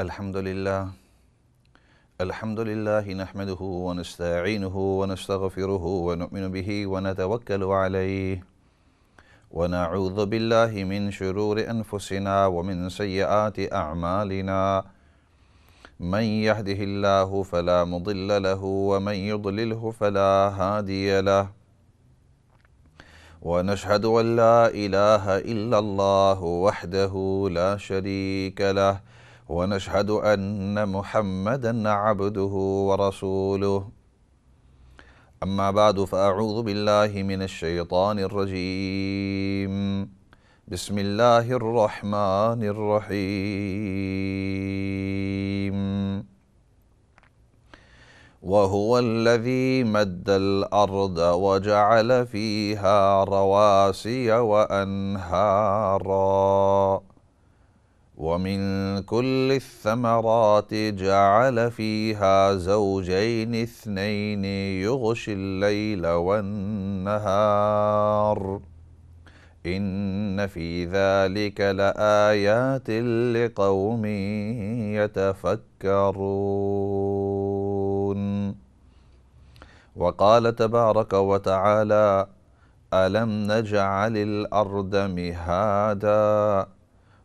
الحمد لله نحمده ونستعينه ونستغفره ونؤمن به ونتوكل عليه ونعوذ بالله من شرور أنفسنا ومن سيئات أعمالنا من يهده الله فلا مضل له ومن يضلله فلا هادي له ونشهد أن لا إله إلا الله وحده لا شريك له ونشهد أن محمدًا عبده ورسوله أما بعد فأعوذ بالله من الشيطان الرجيم بسم الله الرحمن الرحيم وهو الذي مد الأرض وجعل فيها رواسي وأنهارا ومن كل الثمرات جعل فيها زوجين اثنين يغشي الليل والنهار إن في ذلك لآيات لقوم يتفكرون وقال تبارك وتعالى ألم نجعل الأرض مهادا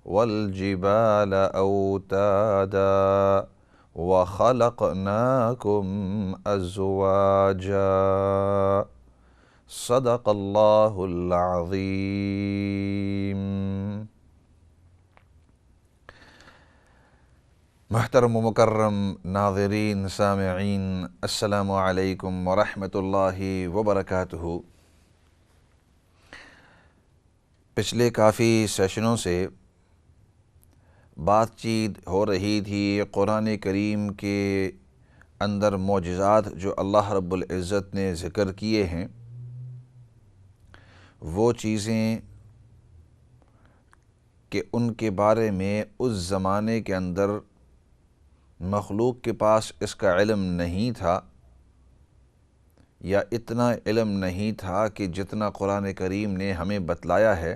والجبال أوتادا وخلقناكم أزواجا صدق اللہ العظیم۔ محترم و مکرم ناظرین سامعین، السلام علیکم ورحمۃ اللہ وبرکاتہ۔ پچھلے کافی سیشنوں سے بات چیت ہو رہی تھی قرآن کریم کے اندر معجزات جو اللہ رب العزت نے ذکر کیے ہیں، وہ چیزیں کہ ان کے بارے میں اس زمانے کے اندر مخلوق کے پاس اس کا علم نہیں تھا، یا اتنا علم نہیں تھا کہ جتنا قرآن کریم نے ہمیں بتلایا ہے،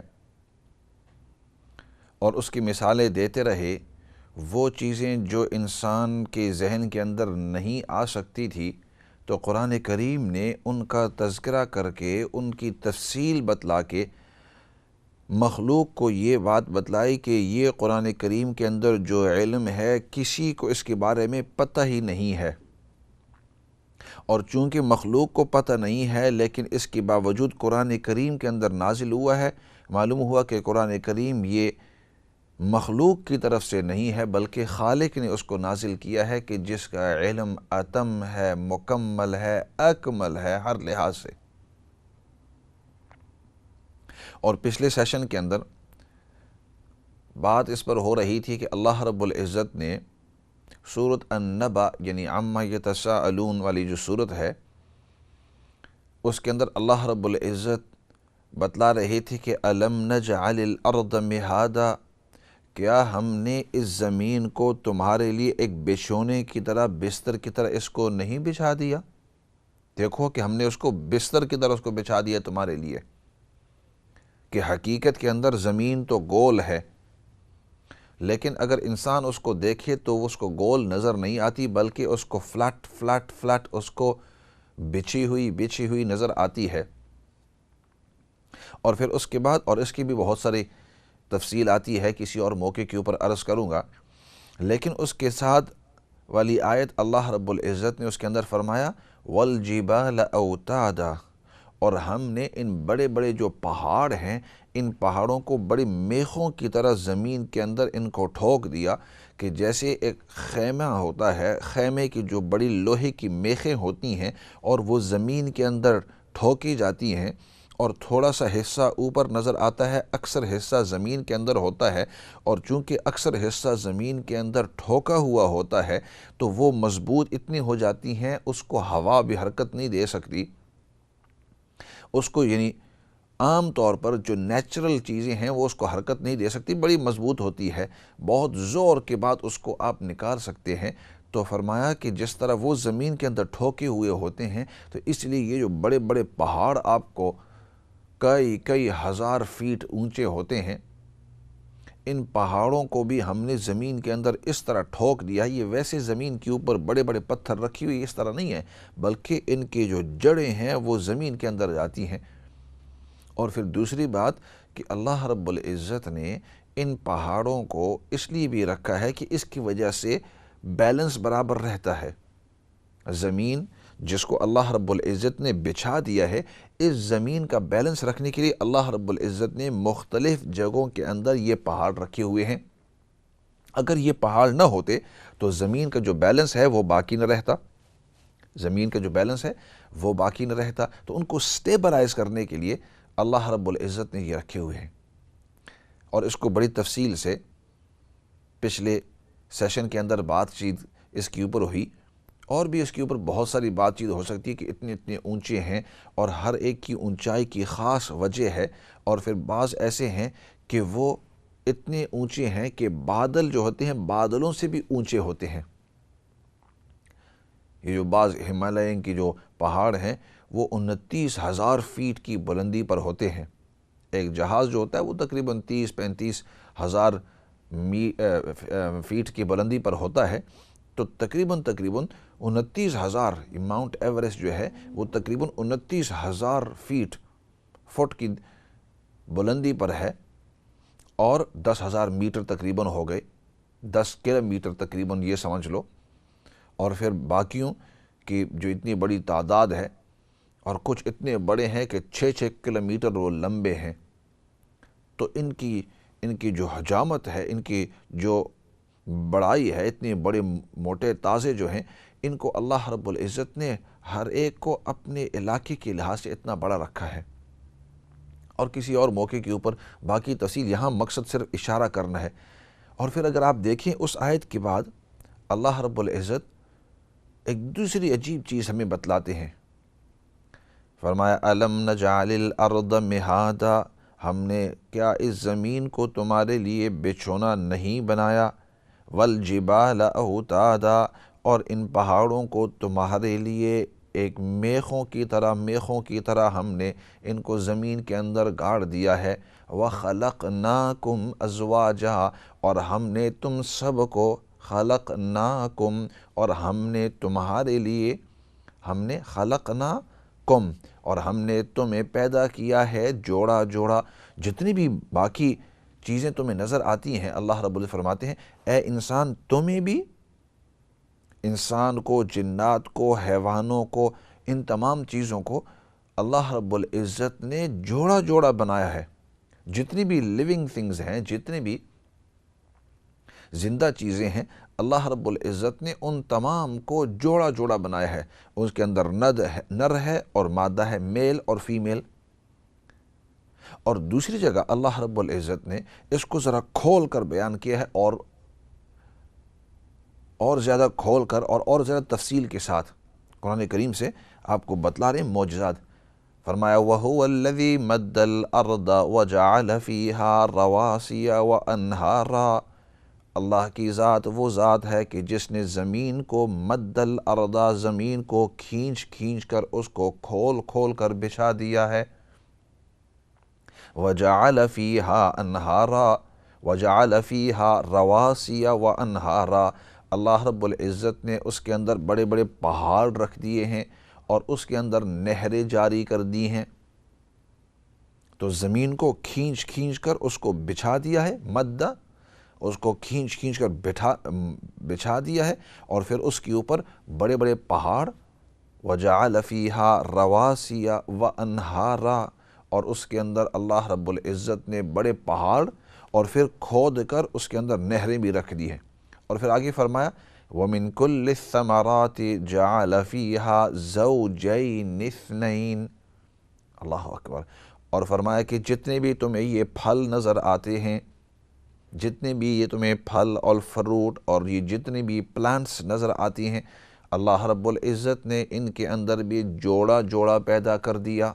اور اس کی مثالیں دیتے رہے۔ وہ چیزیں جو انسان کے ذہن کے اندر نہیں آ سکتی تھی تو قرآن کریم نے ان کا تذکرہ کر کے ان کی تفصیل بتلا کے مخلوق کو یہ بات بتلائی کہ یہ قرآن کریم کے اندر جو علم ہے کسی کو اس کے بارے میں پتہ ہی نہیں ہے، اور چونکہ مخلوق کو پتہ نہیں ہے لیکن اس کے باوجود قرآن کریم کے اندر نازل ہوا ہے، معلوم ہوا کہ قرآن کریم یہ مخلوق کی طرف سے نہیں ہے بلکہ خالق نے اس کو نازل کیا ہے، کہ جس کا علم اتم ہے، مکمل ہے، اکمل ہے ہر لحاظ سے۔ اور پچھلے سیشن کے اندر بات اس پر ہو رہی تھی کہ اللہ رب العزت نے سورۃ النبأ یعنی عما یتساءلون والی جو سورت ہے، اس کے اندر اللہ رب العزت بتلا رہی تھی کہ الم نجعل الارض مہادا، کیا ہم نے اس زمین کو تمہارے لیے ایک بچھونے کی طرح، بستر کی طرح اس کو نہیں بچھا دیا؟ دیکھو کہ ہم نے اس کو بستر کی طرح اس کو بچھا دیا تمہارے لیے، کہ حقیقت کے اندر زمین تو گول ہے، لیکن اگر انسان اس کو دیکھے تو اس کو گول نظر نہیں آتی بلکہ اس کو فلیٹ فلیٹ فلیٹ اس کو بچھی ہوئی نظر آتی ہے۔ اور پھر اس کے بعد، اور اس کی بھی بہت ساری تفصیل آتی ہے، کسی اور موقع کے اوپر عرض کروں گا، لیکن اس کے ساتھ والی آیت اللہ رب العزت نے اس کے اندر فرمایا والجبال اوتادا، اور ہم نے ان بڑے بڑے جو پہاڑ ہیں ان پہاڑوں کو بڑی میخوں کی طرح زمین کے اندر ان کو ٹھوک دیا، کہ جیسے ایک خیمہ ہوتا ہے، خیمے کی جو بڑی لوہے کی میخیں ہوتی ہیں اور وہ زمین کے اندر ٹھوکی جاتی ہیں، اور تھوڑا سا حصہ اوپر نظر آتا ہے، اکثر حصہ زمین کے اندر ہوتا ہے، اور چونکہ اکثر حصہ زمین کے اندر ٹھوکا ہوا ہوتا ہے تو وہ مضبوط اتنی ہو جاتی ہیں اس کو ہوا بھی حرکت نہیں دے سکتی، اس کو یعنی عام طور پر جو نیچرل چیزیں ہیں وہ اس کو حرکت نہیں دے سکتی، بڑی مضبوط ہوتی ہے، بہت زور کے بعد اس کو آپ نکال سکتے ہیں۔ تو فرمایا کہ جس طرح وہ زمین کے اندر ٹھوکے ہوئے ہوتے ہیں، تو اس لیے یہ جو بڑے بڑے پہاڑ آپ کو کئی ہزار فیٹ اونچے ہوتے ہیں، ان پہاڑوں کو بھی ہم نے زمین کے اندر اس طرح ٹھوک دیا. یہ ویسے زمین کے اوپر بڑے بڑے پتھر رکھی ہوئی اس طرح نہیں ہے، بلکہ ان کی جو جڑیں ہیں وہ زمین کے اندر جاتی ہیں. اور پھر دوسری بات کہ اللہ رب العزت نے ان پہاڑوں کو اس لیے بھی رکھا ہے کہ اس کی وجہ سے بیلنس برابر رہتا ہے. زمین جس کو اللہ رب العزت نے بچھا دیا ہے، اس زمین کا بیلنس رکھنے کے لیے اللہ رب العزت نے مختلف جگہوں کے اندر یہ پہاڑ رکھے ہوئے ہیں. اگر یہ پہاڑ نہ ہوتے تو زمین کا جو بیلنس ہے وہ باقی نہ رہتا. زمین کا جو بیلنس ہے وہ باقی نہ رہتا. تو ان کو سٹیبلائز کرنے کے لیے اللہ رب العزت نے یہ رکھے ہوئے ہیں. اور اس کو بڑی تفصیل سے پچھلے سیشن کے اندر بات چیت اس کے اوپر ہوئی، اور بھی اس کے اوپر بہت ساری بات چیت ہو سکتی ہے کہ اتنے اونچے ہیں اور ہر ایک کی اونچائی کی خاص وجہ ہے. اور پھر بعض ایسے ہیں کہ وہ اتنے اونچے ہیں کہ بادل جو ہوتے ہیں بادلوں سے بھی اونچے ہوتے ہیں. یہ جو بعض ہمالیہ کی جو پہاڑ ہیں وہ 29,000 فیٹ کی بلندی پر ہوتے ہیں. ایک جہاز جو ہوتا ہے وہ تقریباً 30-35 ہزار فیٹ کی بلندی پر ہوتا ہے. تو تقریباً 29,000 ماؤنٹ ایوریسٹ جو ہے وہ تقریباً 29,000 فٹ کی بلندی پر ہے، اور 10,000 میٹر تقریباً ہو گئے، 10 کلومیٹر تقریباً یہ سمجھ لو. اور پھر باقیوں کی جو اتنی بڑی تعداد ہے، اور کچھ اتنے بڑے ہیں کہ 6 کلومیٹر وہ لمبے ہیں. تو ان کی جو حجامت ہے، ان کی جو بڑائی ہے، اتنے بڑے موٹے تازے جو ہیں، ان کو اللہ رب العزت نے ہر ایک کو اپنے علاقے کے لحاظ سے اتنا بڑا رکھا ہے. اور کسی اور موقع کے اوپر باقی تفصیل، یہاں مقصد صرف اشارہ کرنا ہے. اور پھر اگر آپ دیکھیں اس آیت کے بعد اللہ رب العزت ایک دوسری عجیب چیز ہمیں بتلاتے ہیں. فرمایا الم نجعل الارض مہادا، ہم نے کیا اس زمین کو تمہارے لیے بچھونا نہیں بنایا، والجبال اوتادا، اور ان پہاڑوں کو تمہارے لیے ایک میخوں کی طرح ہم نے ان کو زمین کے اندر گاڑ دیا ہے. وخلقناکم ازواجا، اور ہم نے تم سب کو، خلقناکم، اور ہم نے تمہارے لیے، ہم نے خلقناکم، اور ہم نے تمہیں پیدا کیا ہے جوڑا جوڑا. جتنی بھی باقی چیزیں تمہیں نظر آتی ہیں، اللہ رب العزت فرماتے ہیں اے انسان تمہیں بھی، انسان کو، جنات کو، حیوانوں کو، ان تمام چیزوں کو اللہ رب العزت نے جوڑا جوڑا بنایا ہے. جتنی بھی لیونگ تھنگز ہیں، جتنی بھی زندہ چیزیں ہیں، اللہ رب العزت نے ان تمام کو جوڑا جوڑا بنایا ہے. اس کے اندر نر ہے اور مادہ ہے، میل اور فیمیل. اور دوسری جگہ اللہ رب العزت نے اس کو ذرا کھول کر بیان کیا ہے، اور زیادہ کھول کر اور زیادہ تفصیل کے ساتھ قرآن کریم سے آپ کو بتلا رہے ہیں معجزات. فرمایا وَهُوَ الَّذِي مَدَّ الْأَرْضَ وَجَعَلَ فِيهَا رَوَاسِيَ وَأَنْهَارًا، اللہ کی ذات وہ ذات ہے کہ جس نے زمین کو، مد الارض، زمین کو کھینچ کر اس کو کھول کر بچھا دیا ہے. وَجَعَلَ فِيهَا أَنْهَارًا وَجَعَلَ فِيهَا رَوَاسِيَ وَأَنْهَارًا، اللہ رب العزت نے اس کے اندر بڑے بڑے پہاڑ رکھ دیے ہیں اور اس کے اندر نہریں جاری کر دی ہیں. تو زمین کو کھینچ کر اس کو بچھا دیا ہے، مدہ، اس کو کھینچ کر بچھا دیا ہے، اور پھر اس کے اوپر بڑے بڑے پہاڑ. وَجَعَلَ فِيهَا رَوَاسِيَ وَأَنْهَارًا، اور اس کے اندر اللہ رب العزت نے بڑے پہاڑ اور پھر کھود کر اس کے اندر نہریں بھی رکھ دی ہیں. اور پھر آگے فرمایا وَمِن كُلِّ الثَّمَرَاتِ جَعَلَ فِيهَا زَوْجَيْنِ اثْنَيْنِ، اللہ اکبر. اور فرمایا کہ جتنے بھی تمہیں یہ پھل نظر آتے ہیں، جتنے بھی یہ تمہیں پھل اور فروٹ اور یہ جتنے بھی پلانٹس نظر آتی ہیں، اللہ رب العزت نے ان کے اندر بھی جوڑا جوڑا پیدا کر دیا.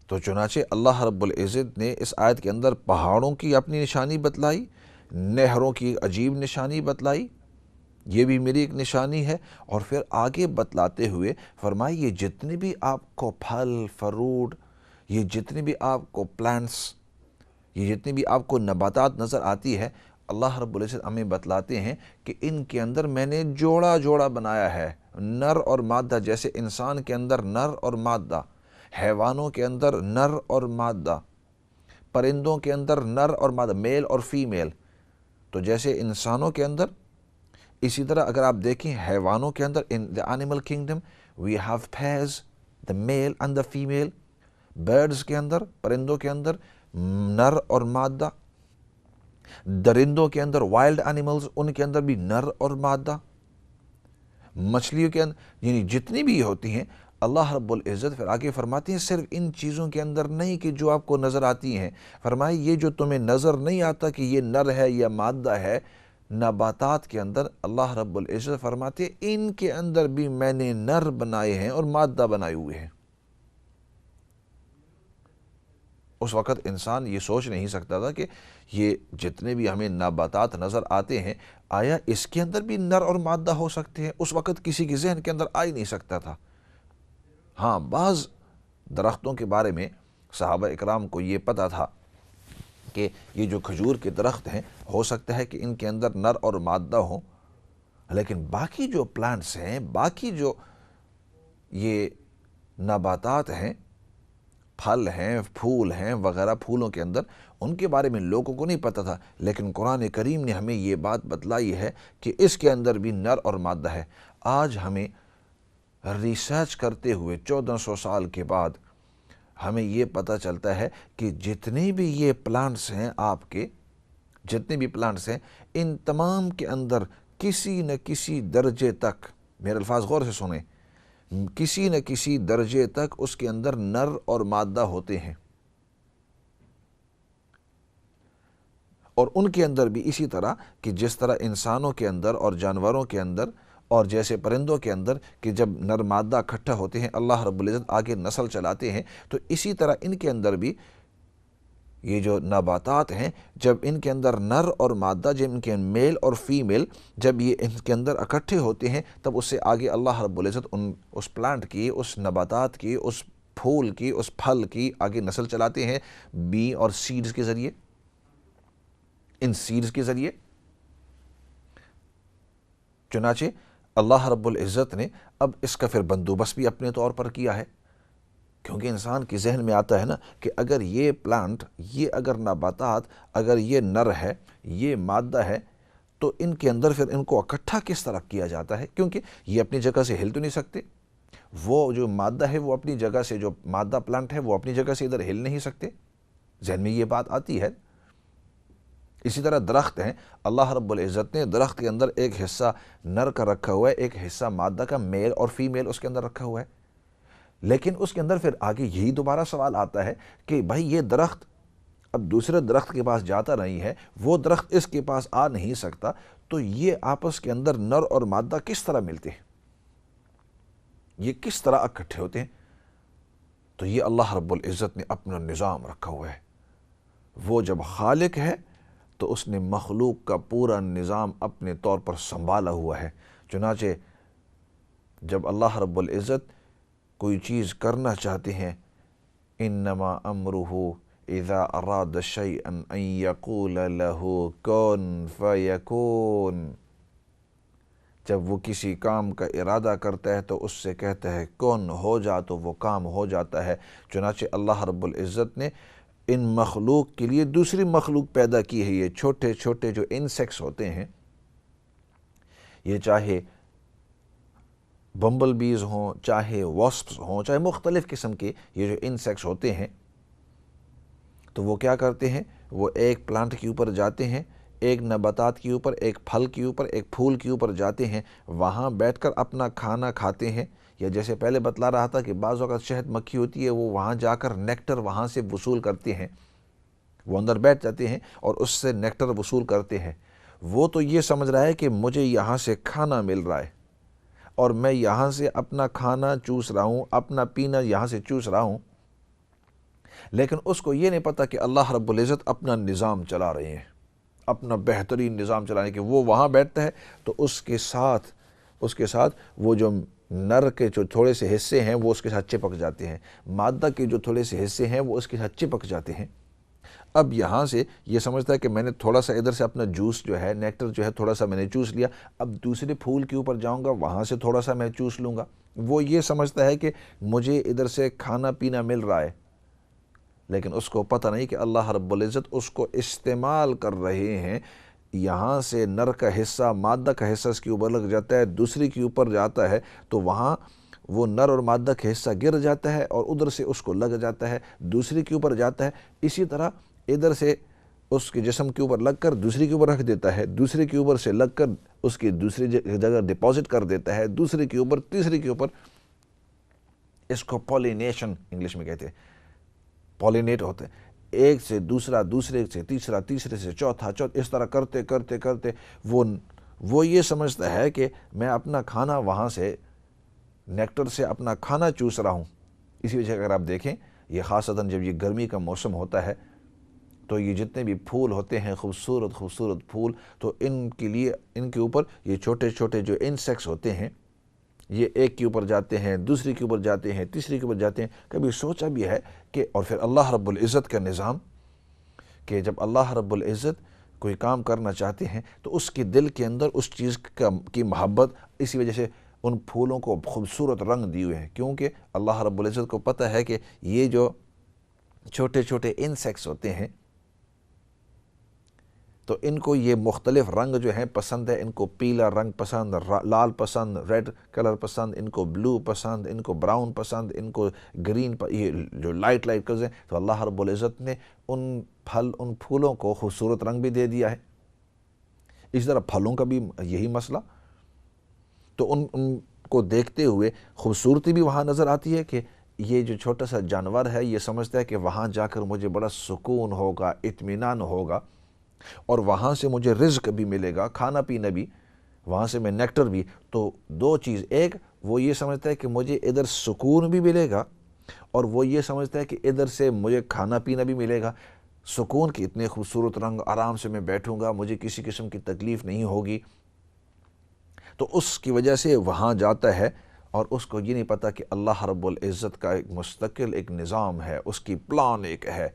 تو چنانچہ اللہ رب العزت نے اس آیت کے اندر پہاڑوں کی اپنی نشانی بتلائی، نہروں کی عجیب نشانی بتلائی، یہ بھی میری ایک نشانی ہے. اور پھر آگے بتلاتے ہوئے فرمائی یہ جتنے بھی آپ کو پھل، فروٹ، یہ جتنی بھی آپ کو پلانٹس، یہ جتنی بھی آپ کو نباتات نظر آتی ہے، اللہ رب العزت ہمیں بتلاتے ہیں کہ ان کے اندر میں نے جوڑا جوڑا بنایا ہے، نر اور مادہ، جیسے انسان کے اندر نر اور مادہ، حیوانوں کے اندر نر اور مادہ، پرندوں کے اندر نر اور مادہ، میل اور فیمیل. تو جیسے انسانوں کے اندر، اسی طرح اگر آپ دیکھیں حیوانوں کے اندر، ان the animal kingdom we have pairs, the male and the female. Birds کے اندر، پرندوں کے اندر نر اور مادہ، درندوں کے اندر وائلڈ اینیملز، ان کے اندر بھی نر اور مادہ، مچھلیوں کے اندر، یعنی جتنی بھی ہوتی ہیں. اللہ رب العزت پھر آگے فرماتے ہیں صرف ان چیزوں کے اندر نہیں کہ جو آپ کو نظر آتی ہیں، فرمائے یہ جو تمہیں نظر نہیں آتا کہ یہ نر ہے یا مادہ ہے، نباتات کے اندر اللہ رب العزت فرماتے ہیں ان کے اندر بھی میں نے نر بنائے ہیں اور مادہ بنائے ہوئے ہیں. اس وقت انسان یہ سوچ نہیں سکتا تھا کہ یہ جتنے بھی ہمیں نباتات نظر آتے ہیں، آیا اس کے اندر بھی نر اور مادہ ہو سکتے ہیں؟ اس وقت کسی کے ذہن کے اندر آ ہی نہیں سکتا تھا. ہاں، بعض درختوں کے بارے میں صحابہ اکرام کو یہ پتہ تھا کہ یہ جو کھجور کے درخت ہیں ہو سکتا ہے کہ ان کے اندر نر اور مادہ ہوں، لیکن باقی جو پلانٹس ہیں، باقی جو یہ نباتات ہیں، پھل ہیں، پھول ہیں وغیرہ، پھولوں کے اندر، ان کے بارے میں لوگوں کو نہیں پتہ تھا. لیکن قرآن کریم نے ہمیں یہ بات بتلائی ہے کہ اس کے اندر بھی نر اور مادہ ہے. آج ہمیں ریسرچ کرتے ہوئے 1400 سال کے بعد ہمیں یہ پتہ چلتا ہے کہ جتنے بھی یہ پلانٹس ہیں، آپ کے جتنے بھی پلانٹس ہیں، ان تمام کے اندر کسی نہ کسی درجے تک، میرے الفاظ غور سے سنیں، کسی نہ کسی درجے تک اس کے اندر نر اور مادہ ہوتے ہیں. اور ان کے اندر بھی اسی طرح کہ جس طرح انسانوں کے اندر اور جانوروں کے اندر اور جیسے پرندوں کے اندر کہ جب نر مادہ اکٹھا ہوتے ہیں اللہ رب العزت آگے نسل چلاتے ہیں، تو اسی طرح ان کے اندر بھی یہ جو نباتات ہیں، جب ان کے اندر نر اور مادہ، جب ان کے میل اور فیمیل جب یہ ان کے اندر اکٹھے ہوتے ہیں، تب اس سے آگے اللہ رب العزت اس پلانٹ کی، اس نباتات کی، اس پھول کی، اس پھل کی آگے نسل چلاتے ہیں بی اور سیڈز کے ذریعے. ان سیڈز کے ذریعے چنانچہ اللہ رب العزت نے اب اس کا پھر بندوبست بھی اپنے طور پر کیا ہے، کیونکہ انسان کے ذہن میں آتا ہے نا کہ اگر یہ پلانٹ، یہ اگر نباتات، اگر یہ نر ہے، یہ مادہ ہے، تو ان کے اندر پھر ان کو اکٹھا کس طرح کیا جاتا ہے؟ کیونکہ یہ اپنی جگہ سے ہل تو نہیں سکتے. وہ جو مادہ ہے وہ اپنی جگہ سے، جو مادہ پلانٹ ہے وہ اپنی جگہ سے ادھر ہل نہیں سکتے. ذہن میں یہ بات آتی ہے. اسی طرح درخت ہیں، اللہ رب العزت نے درخت کے اندر ایک حصہ نر کا رکھا ہوا ہے، ایک حصہ مادہ کا، میل اور فیمیل اس کے اندر رکھا ہوا ہے. لیکن اس کے اندر پھر آگے یہی دوبارہ سوال آتا ہے کہ بھائی یہ درخت اب دوسرے درخت کے پاس جاتا نہیں ہے، وہ درخت اس کے پاس آ نہیں سکتا، تو یہ آپس کے اندر نر اور مادہ کس طرح ملتے ہیں؟ یہ کس طرح اکٹھے ہوتے ہیں؟ تو یہ اللہ رب العزت نے اپنا نظام رکھا ہوا ہے. وہ جب خالق ہے تو اس نے مخلوق کا پورا نظام اپنے طور پر سنبھالا ہوا ہے. چنانچہ جب اللہ رب العزت کوئی چیز کرنا چاہتے ہیں، انما امرہ اذا اراد شیئا ان یقول له کن فیکون، جب وہ کسی کام کا ارادہ کرتا ہے تو اس سے کہتا ہے کون ہو جا، تو وہ کام ہو جاتا ہے. چنانچہ اللہ رب العزت نے ان مخلوق کے لیے دوسری مخلوق پیدا کی ہے. یہ چھوٹے چھوٹے جو انسیکٹس ہوتے ہیں، یہ چاہے بمبل بیز ہوں، چاہے واسپس ہوں، چاہے مختلف قسم کے یہ جو انسیکٹس ہوتے ہیں، تو وہ کیا کرتے ہیں؟ وہ ایک پلانٹ کے اوپر جاتے ہیں، ایک نباتات کے اوپر، ایک پھل کے اوپر، ایک پھول کے اوپر جاتے ہیں، وہاں بیٹھ کر اپنا کھانا کھاتے ہیں. یا جیسے پہلے بتلا رہا تھا کہ بعض اوقات شہد مکھی ہوتی ہے، وہ وہاں جا کر نیکٹر وہاں سے وصول کرتے ہیں، وہ اندر بیٹھ جاتے ہیں اور اس سے نیکٹر وصول کرتے ہیں. وہ تو یہ سمجھ رہا ہے کہ مجھے یہاں سے کھانا مل رہا ہے اور میں یہاں سے اپنا کھانا چوس رہا ہوں، اپنا پینا یہاں سے چوس رہا ہوں. لیکن اس کو یہ نہیں پتا کہ اللہ رب العزت اپنا نظام چلا رہے ہیں، اپنا بہترین نظام چلانے کے. وہ وہاں بیٹھتا ہے تو اس کے ساتھ وہ جو نر کے جو تھوڑے سے حصے ہیں وہ اس کے ساتھ چپک جاتے ہیں، مادہ کے جو تھوڑے سے حصے ہیں وہ اس کے ساتھ چپک جاتے ہیں۔ اب یہاں سے یہ سمجھتا ہے کہ میں نے تھوڑا سا ادھر سے اپنا جوس جو ہے، نیکٹر جو ہے تھوڑا سا میں نے چوس لیا، اب دوسرے پھول کے اوپر جاؤں گا وہاں سے تھوڑا سا میں چوس لوں گا۔ وہ یہ سمجھتا ہے کہ مجھے ادھر سے کھانا پینا مل رہا ہے، لیکن اس کو پتہ نہیں کہ اللہ رب العزت اس کو استعمال کر رہے ہیں۔ یہاں سے نر کا حصہ، مادہ کا حصہ اس کے اوپر لگ جاتا ہے، دوسری کے اوپر جاتا ہے تو وہاں وہ نر اور مادہ کا حصہ گر جاتا ہے اور ادھر سے اس کو لگ جاتا ہے، دوسری کے اوپر جاتا ہے۔ اسی طرح ادھر سے اس کے جسم کے اوپر لگ کر دوسری کے اوپر رکھ دیتا ہے، دوسری کے اوپر سے لگ کر اس کی دوسری جگہ ڈپازٹ کر دیتا ہے، دوسری کے اوپر، تیسری کے اوپر۔ اس کو پولینیشن انگلش میں کہتے ہیں، پولینیٹ ہوتے ہیں، ایک سے دوسرا، دوسرے سے تیسرا، تیسرے سے چوتھا، اس طرح کرتے کرتے کرتے وہ یہ سمجھتا ہے کہ میں اپنا کھانا وہاں سے نیکٹر سے اپنا کھانا چوس رہا ہوں۔ اسی وجہ سے اگر آپ دیکھیں یہ خاصتاً جب یہ گرمی کا موسم ہوتا ہے تو یہ جتنے بھی پھول ہوتے ہیں، خوبصورت خوبصورت پھول، تو ان کے لیے ان کے اوپر یہ چھوٹے چھوٹے جو انسیکٹس ہوتے ہیں یہ ایک کے اوپر جاتے ہیں، دوسری کے اوپر جاتے ہیں، تیسری کے اوپر جاتے ہیں۔ کبھی سوچا بھی ہے کہ اور پھر اللہ رب العزت کا نظام کہ جب اللہ رب العزت کوئی کام کرنا چاہتے ہیں تو اس کے دل کے اندر اس چیز کی محبت، اسی وجہ سے ان پھولوں کو خوبصورت رنگ دیے ہوئے ہیں، کیونکہ اللہ رب العزت کو پتہ ہے کہ یہ جو چھوٹے چھوٹے انسیکٹس ہوتے ہیں تو ان کو یہ مختلف رنگ جو ہیں پسند ہے، ان کو پیلا رنگ پسند، لال پسند، ریڈ کلر پسند، ان کو بلو پسند، ان کو براؤن پسند، ان کو گرین یہ جو لائٹ کلرز ہیں۔ تو اللہ رب العزت نے ان پھولوں کو خوبصورت رنگ بھی دے دیا ہے۔ اسی طرح پھلوں کا بھی یہی مسئلہ، تو ان کو دیکھتے ہوئے خوبصورتی بھی وہاں نظر آتی ہے کہ یہ جو چھوٹا سا جانور ہے یہ سمجھتا ہے کہ وہاں جا کر مجھے بڑا سکون ہوگا، اطمینان ہوگا، اور وہاں سے مجھے رزق بھی ملے گا، کھانا پینا بھی، وہاں سے میں نیکٹر بھی۔ تو دو چیز، ایک وہ یہ سمجھتا ہے کہ مجھے ادھر سکون بھی ملے گا، اور وہ یہ سمجھتا ہے کہ ادھر سے مجھے کھانا پینا بھی ملے گا۔ سکون کی اتنے خوبصورت رنگ، آرام سے میں بیٹھوں گا، مجھے کسی قسم کی تکلیف نہیں ہوگی، تو اس کی وجہ سے وہاں جاتا ہے۔ اور اس کو یہ نہیں پتہ کہ اللہ رب العزت کا ایک مستقل ایک نظام ہے، اس کی پلان ایک ہے،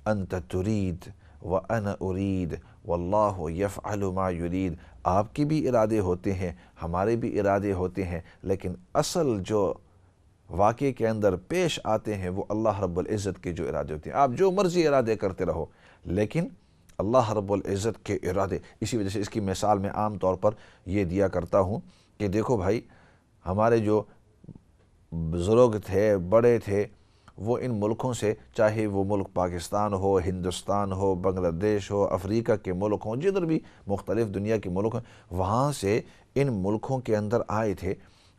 انت ترید وانا ارید واللہ یفعل ما یرید۔ آپ کے بھی ارادے ہوتے ہیں، ہمارے بھی ارادے ہوتے ہیں، لیکن اصل جو واقعے کے اندر پیش آتے ہیں وہ اللہ رب العزت کے جو ارادے ہوتے ہیں۔ آپ جو مرضی ارادے کرتے رہو، لیکن اللہ رب العزت کے ارادے۔ اسی وجہ سے اس کی مثال میں عام طور پر یہ دیا کرتا ہوں کہ دیکھو بھائی، ہمارے جو بزرگ تھے، بڑے تھے، وہ ان ملکوں سے، چاہے وہ ملک پاکستان ہو، ہندوستان ہو، بنگلہ دیش ہو، افریقہ کے ملک ہوں، جدھر بھی مختلف دنیا کے ملک ہیں، وہاں سے ان ملکوں کے اندر آئے تھے،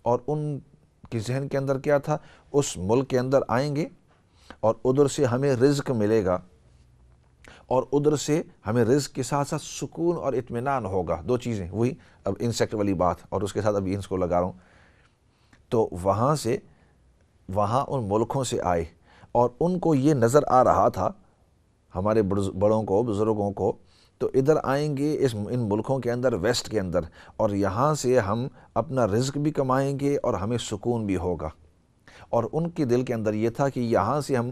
اور ان کی ذہن کے اندر کیا تھا، اس ملک کے اندر آئیں گے اور ادھر سے ہمیں رزق ملے گا، اور ادھر سے ہمیں رزق کے ساتھ ساتھ سکون اور اطمینان ہوگا۔ دو چیزیں، وہی اب انسیکٹ والی بات، اور اس کے ساتھ ابھی انس کو لگا رہا ہوں۔ تو وہاں ان ملکوں سے آئے، اور ان کو یہ نظر آ رہا تھا، ہمارے بڑوں کو، بزرگوں کو، تو ادھر آئیں گے ان ملکوں کے اندر، ویسٹ کے اندر، اور یہاں سے ہم اپنا رزق بھی کمائیں گے اور ہمیں سکون بھی ہوگا۔ اور ان کے دل کے اندر یہ تھا کہ یہاں سے ہم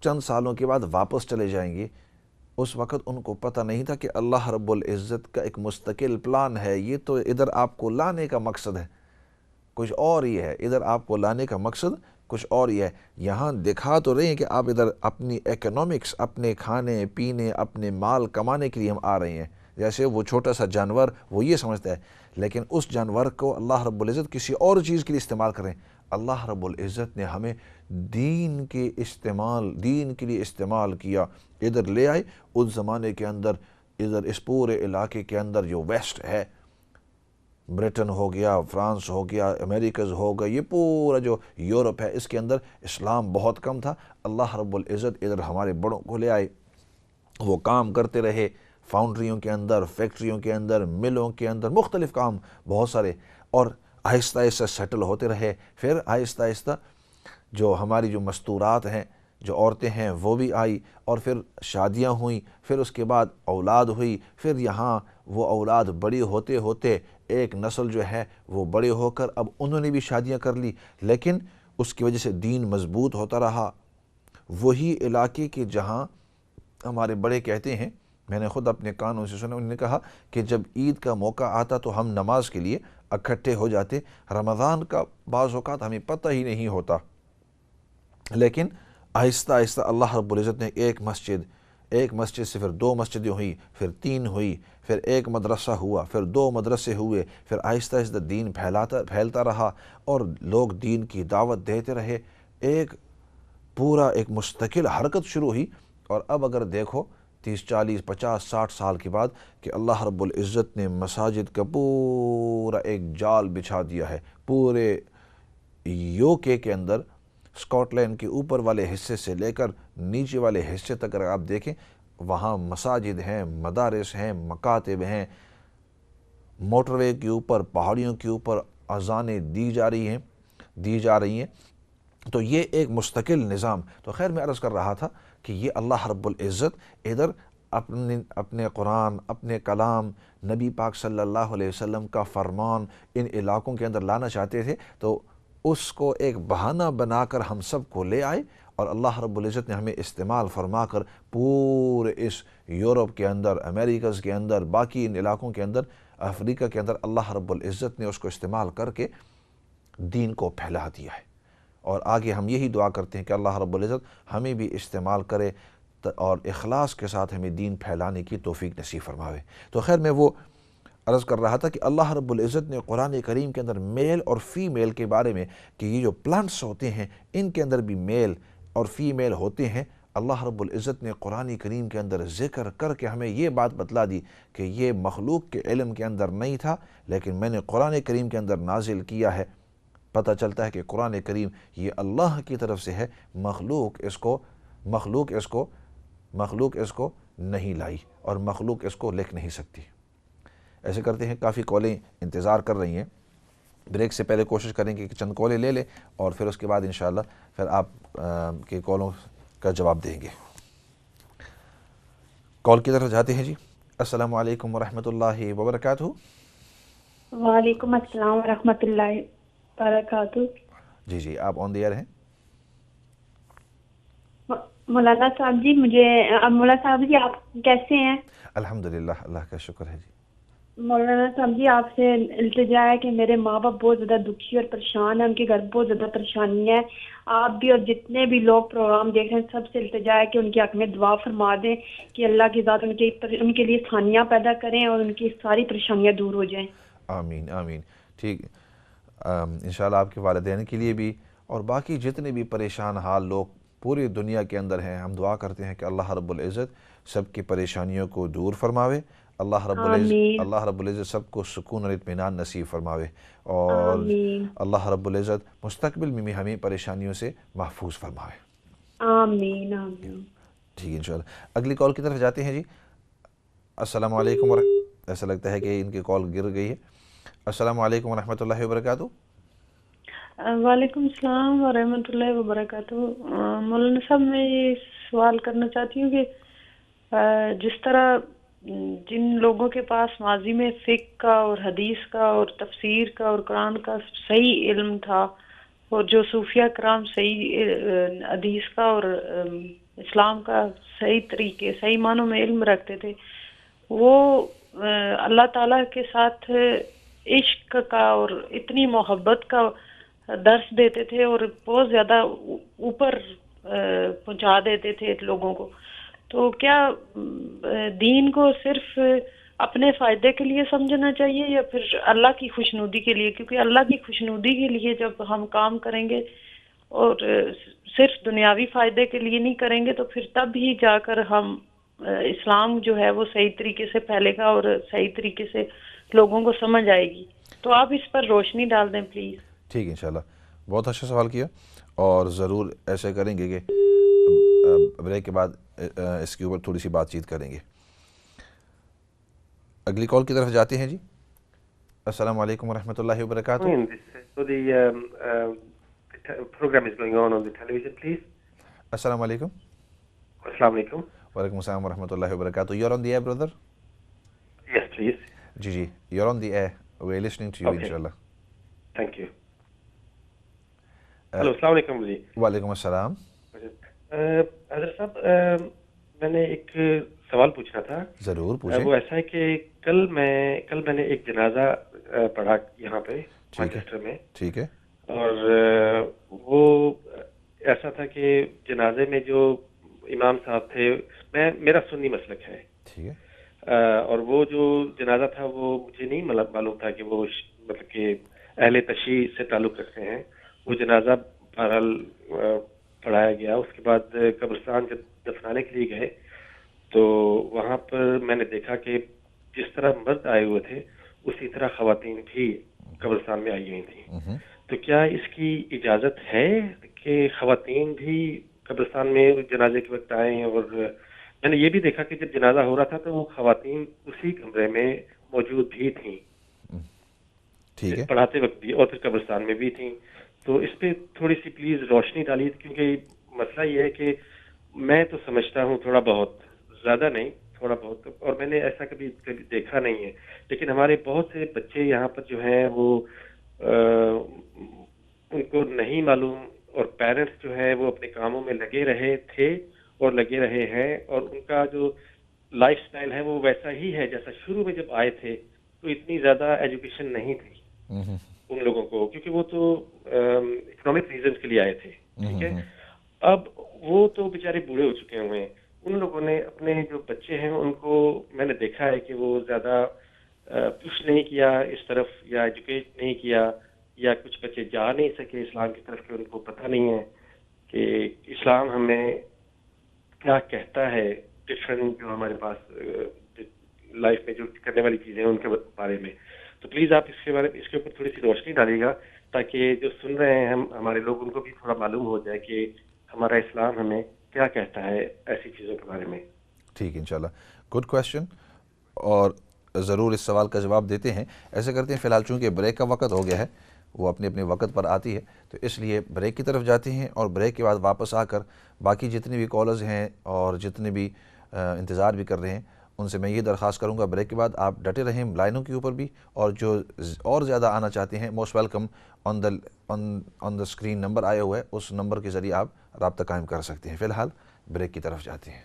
چند سالوں کے بعد واپس چلے جائیں گے۔ اس وقت ان کو پتہ نہیں تھا کہ اللہ رب العزت کا ایک مستقل پلان ہے، یہ تو ادھر آپ کو لانے کا مقصد ہے، کچھ اور ہی ہے، ادھر آپ کو لانے کا مقصد کچھ اور ہی ہے۔ یہاں دکھا تو رہے ہیں کہ آپ ادھر اپنی اکنامکس، اپنے کھانے پینے، اپنے مال کمانے کے لیے ہم آ رہے ہیں، جیسے وہ چھوٹا سا جانور وہ یہ سمجھتا ہے، لیکن اس جانور کو اللہ رب العزت کسی اور چیز کے لیے استعمال کریں۔ اللہ رب العزت نے ہمیں دین کے لیے استعمال کیا، ادھر لے آئے۔ اس زمانے کے اندر ادھر اس پورے علاقے کے اندر جو ویسٹ ہے، برٹن ہو گیا، فرانس ہو گیا، امریکز ہو گیا، یہ پورا جو یورپ ہے، اس کے اندر اسلام بہت کم تھا۔ اللہ رب العزت ادھر ہمارے بڑوں کو لے آئے، وہ کام کرتے رہے، فاؤنڈریوں کے اندر، فیکٹریوں کے اندر، ملوں کے اندر، مختلف کام بہت سارے، اور آہستہ آہستہ سیٹل ہوتے رہے۔ پھر آہستہ آہستہ جو ہماری جو مستورات ہیں، جو عورتیں ہیں وہ بھی آئی، اور پھر شادیاں ہوئیں، پھر اس کے بعد اولاد ہوئی، پھر یہاں وہ اولاد بڑی ہوتے ہوتے ایک نسل جو ہے وہ بڑے ہو کر اب انہوں نے بھی شادیاں کر لی، لیکن اس کی وجہ سے دین مضبوط ہوتا رہا۔ وہی علاقے کے جہاں ہمارے بڑے کہتے ہیں، میں نے خود اپنے کانوں سے سنا، انہوں نے کہا کہ جب عید کا موقع آتا تو ہم نماز کے لیے اکٹھے ہو جاتے، رمضان کا بعض اوقات ہمیں پتہ ہی نہیں ہوتا، لیکن آہستہ آہستہ اللہ رب العزت نے ایک مسجد سے پھر 2 مسجدیں ہوئی، پھر 3 ہوئی، پھر ایک مدرسہ ہوا، پھر 2 مدرسے ہوئے، پھر آہستہ آہستہ دین پھیلتا رہا اور لوگ دین کی دعوت دیتے رہے، ایک مستقل حرکت شروع ہوئی۔ اور اب اگر دیکھو 30 40 50 60 سال کے بعد کہ اللہ رب العزت نے مساجد کا پورا ایک جال بچھا دیا ہے، پورے UK کے اندر اسکاٹ لینڈ کے اوپر والے حصے سے لے کر نیچے والے حصے تک اگر آپ دیکھیں وہاں مساجد ہیں، مدارس ہیں، مکاتب ہیں، موٹر وے کے اوپر، پہاڑیوں کے اوپر اذانیں دی جا رہی ہیں۔ تو یہ ایک مستقل نظام۔ تو خیر میں عرض کر رہا تھا کہ یہ اللہ رب العزت ادھر اپنے قرآن، اپنے کلام، نبی پاک صلی اللہ علیہ وسلم کا فرمان ان علاقوں کے اندر لانا چاہتے تھے، تو اس کو ایک بہانہ بنا کر ہم سب کو لے آئے، اور اللہ رب العزت نے ہمیں استعمال فرما کر پورے اس یورپ کے اندر، امریکز کے اندر، باقی ان علاقوں کے اندر، افریقہ کے اندر اللہ رب العزت نے اس کو استعمال کر کے دین کو پھیلا دیا ہے۔ اور آگے ہم یہی دعا کرتے ہیں کہ اللہ رب العزت ہمیں بھی استعمال کرے اور اخلاص کے ساتھ ہمیں دین پھیلانے کی توفیق نصیب فرماوے۔ تو خیر میں وہ عرض کر رہا تھا کہ اللہ رب العزت نے قرآن کریم کے اندر میل اور فیمیل کے بارے میں کہ یہ جو پلانٹس ہوتے ہیں ان کے اندر بھی میل اور فیمیل ہوتے ہیں، اللہ رب العزت نے قرآن کریم کے اندر ذکر کر کے ہمیں یہ بات بتلا دی کہ یہ مخلوق کے علم کے اندر نہیں تھا، لیکن میں نے قرآن کریم کے اندر نازل کیا ہے۔ پتہ چلتا ہے کہ قرآن کریم یہ اللہ کی طرف سے ہے، مخلوق اس کو نہیں لائی اور مخلوق اس کو لکھ نہیں سکتی۔ ایسے کرتے ہیں، کافی کالیں انتظار کر رہی ہیں، بریک سے پہلے کوشش کریں کہ چند کالیں لے لیں اور پھر اس کے بعد انشاءاللہ پھر آپ کے کالوں کا جواب دیں گے۔ کال کی طرف جاتے ہیں جی۔ السلام علیکم ورحمۃ اللہ وبرکاتہ۔ وعلیکم السلام ورحمۃ اللہ وبرکاتہ۔ جی آپ آن دی ایئر ہیں۔ مولانا صاحب جی مولانا صاحب جی آپ کیسے ہیں؟ الحمدللہ، اللہ کا شکر ہے جی۔ مولانا صاحب جی آپ سے التجا ہے کہ میرے ماں باپ بہت زیادہ دکھی اور پریشان ہیں، ان کے گھر بہت زیادہ پریشانی ہے، آپ بھی اور جتنے بھی لوگ پروگرام دیکھ رہے ہیں سب سے التجا ہے کہ ان کے حق میں دعا فرما دیں کہ اللہ کی ذات ان کے لیے آسانیاں پیدا کریں اور ان کی ساری پریشانیاں دور ہو جائیں۔ آمین آمین۔ ٹھیک، انشاءاللہ آپ کے والدین کے لیے بھی اور باقی جتنے بھی پریشان حال لوگ پوری دنیا کے اندر ہیں، ہم دعا کرتے ہیں کہ اللہ رب العزت سب کی پریشانیوں کو دور فرماوے، اللہ رب العزت سب کو سکون اور اطمینان نصیب فرماوے، اور آمین اللہ رب العزت مستقبل میں بھی ہمیں پریشانیوں سے محفوظ فرماوے۔ آمین آمین۔ ٹھیک انشاءاللہ اگلی کال کی طرف جاتے ہیں جی۔ السلام علیکم ایسا لگتا ہے کہ ان کی کال گر گئی ہے۔ السلام علیکم ورحمۃ اللہ وبرکاتہ۔ وعلیکم السلام ورحمۃ اللہ وبرکاتہ۔ مولانا صاحب میں یہ سوال کرنا چاہتی ہوں کہ جس طرح جن لوگوں کے پاس ماضی میں فقہ کا اور حدیث کا اور تفسیر کا اور قرآن کا صحیح علم تھا، اور جو صوفیہ کرام صحیح حدیث کا اور اسلام کا صحیح معنوں میں علم رکھتے تھے، وہ اللہ تعالیٰ کے ساتھ عشق کا اور اتنی محبت کا درس دیتے تھے اور بہت زیادہ اوپر پہنچا دیتے تھے لوگوں کو، تو کیا دین کو صرف اپنے فائدے کے لیے سمجھنا چاہیے یا پھر اللہ کی خوشنودی کے لیے؟ کیونکہ اللہ کی خوشنودی کے لیے جب ہم کام کریں گے اور صرف دنیاوی فائدے کے لیے نہیں کریں گے تو پھر تب ہی جا کر ہم اسلام جو ہے وہ صحیح طریقے سے پھیلے گا اور صحیح طریقے سے لوگوں کو سمجھ آئے گی۔ تو آپ اس پر روشنی ڈال دیں پلیز۔ ٹھیک انشاءاللہ، بہت اچھا سوال کیا، اور ضرور ایسے کریں گے کہ بریک کے بعد اس کے اوپر تھوڑی سی بات چیت کریں گے۔ اگلی کال کی طرف جاتے ہیں جی۔ السلام علیکم ورحمۃ اللہ وبرکاتہ۔ السلام علیکم. السلام علیکم. وعلیکم السلام ورحمۃ اللہ وبرکاتہ. You're on the air, brother. Yes, please. جی you're on the air. We're listening to you, Okay. inshallah. Thank you. Hello السلام علیکم جی. وعلیکم السلام. حضرت صاحب میں نے ایک سوال پوچھنا تھا. ضرور پوچھیں. وہ ایسا ہے کہ کل میں نے ایک جنازہ پڑھا یہاں پہ مانچسٹر میں. ٹھیک ہے. اور وہ ایسا تھا کہ جنازے میں جو امام صاحب تھے, میرا سنی مسلک ہے. ٹھیک ہے. اور وہ جو جنازہ تھا وہ مجھے نہیں معلوم تھا کہ وہ مطلب کہ اہل تشیع سے تعلق رکھتے ہیں. وہ جنازہ بہرحال پڑھایا گیا. اس کے بعد قبرستان جب دفنانے کے لیے گئے تو وہاں پر میں نے دیکھا کہ جس طرح مرد آئے ہوئے تھے اسی طرح خواتین بھی قبرستان میں آئی ہوئی تھیں. تو کیا اس کی اجازت ہے کہ خواتین بھی قبرستان میں جنازے کے وقت آئیں؟ اور میں نے یہ بھی دیکھا کہ جب جنازہ ہو رہا تھا تو وہ خواتین اسی کمرے میں موجود بھی تھیں, ٹھیک ہے, پڑھاتے وقت بھی اور پھر قبرستان میں بھی تھیں. تو اس پہ تھوڑی سی پلیز روشنی ڈالیے, کیونکہ مسئلہ یہ ہے کہ میں تو سمجھتا ہوں تھوڑا بہت, زیادہ نہیں, تھوڑا بہت, اور میں نے ایسا کبھی دیکھا نہیں ہے. لیکن ہمارے بہت سے بچے یہاں پر جو ہیں وہ ان کو نہیں معلوم, اور پیرنٹس جو ہیں وہ اپنے کاموں میں لگے رہے تھے اور لگے رہے ہیں, اور ان کا جو لائف سٹائل ہے وہ ویسا ہی ہے جیسا شروع میں جب آئے تھے. تو اتنی زیادہ ایجوکیشن نہیں تھی ان لوگوں کو, کیونکہ وہ تو اکنامک ریزنز کے لیے آئے تھے. ٹھیک ہے. اب وہ تو بیچارے بوڑھے ہو چکے ہوئے ہیں. ان لوگوں نے اپنے جو بچے ہیں ان کو میں نے دیکھا ہے کہ وہ زیادہ پش نہیں کیا اس طرف, یا ایجوکیٹ نہیں کیا, یا کچھ بچے جا نہیں سکے اسلام کی طرف کہ ان کو پتہ نہیں ہے کہ اسلام ہمیں کیا کہتا ہے, ڈفرینٹ جو ہمارے پاس لائف میں جو کرنے والی چیزیں ہیں ان کے بارے میں. تو پلیز آپ اس کے اوپر تھوڑی سی روشنی ڈالیے گا تاکہ جو سن رہے ہیں ہمارے لوگ ان کو بھی تھوڑا معلوم ہو جائے کہ ہمارا اسلام ہمیں کیا کہتا ہے ایسی چیزوں کے بارے میں. ٹھیک ہے, انشاءاللہ. گڈ کویشچن, اور ضرور اس سوال کا جواب دیتے ہیں. ایسے کرتے ہیں, فی الحال چونکہ بریک کا وقت ہو گیا ہے, وہ اپنے اپنے وقت پر آتی ہے, تو اس لیے بریک کی طرف جاتے ہیں, اور بریک کے بعد واپس آ کر باقی جتنے بھی کالرز ہیں اور جتنے بھی انتظار بھی کر رہے ہیں ان سے میں یہ درخواست کروں گا, بریک کے بعد آپ ڈٹے رہیں لائنوں کے اوپر بھی, اور جو اور زیادہ آنا چاہتے ہیں most welcome. On the screen number آیا ہوا ہے, اس نمبر کے ذریعے آپ رابطہ قائم کر سکتے ہیں. فی الحال بریک کی طرف جاتے ہیں.